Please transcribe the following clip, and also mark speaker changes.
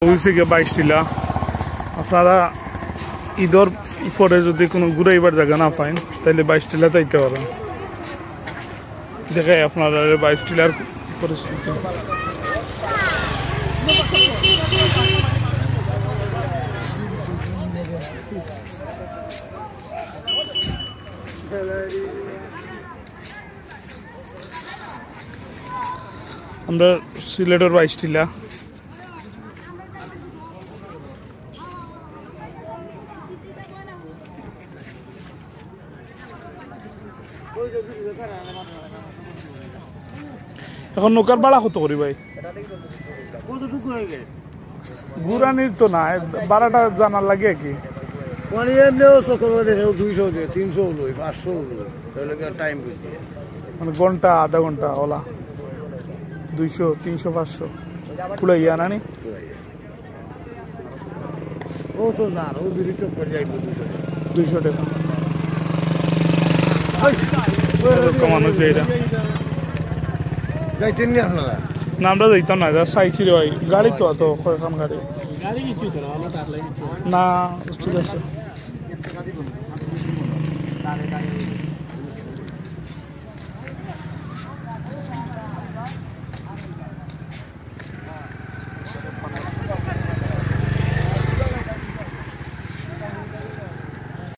Speaker 1: হয়েছে গিয়ে 22 টিলা। আপনারা ঈদর পরে যদি কোনো ঘুরাইবার জায়গা না পাইন তাহলে 22 টিলা যাইতে পারেন। দেখাই আপনারা 22 টিলার পরিস্থিতি। আমরা সিলেটের 22 টিলা। এখন নৌকার ভাড়া কত করি ভাই? ঘুরানির তো না, ভাড়াটা জানার লাগে কি? মানে ঘন্টা আধা ঘন্টা ওলা 200, 300, 500 কুড়াইয়া নানি?
Speaker 2: ও তো না, ও বিরিত করে যাইব
Speaker 1: 200 টাকা কমানো যায় এটা।
Speaker 2: যাইতেন নি আপনারা?
Speaker 1: না আমরা যাইতাম না, চাইছি রে ভাই। গাড়ি তো এত কয়খান গাড়ি না, ঠিক আছে।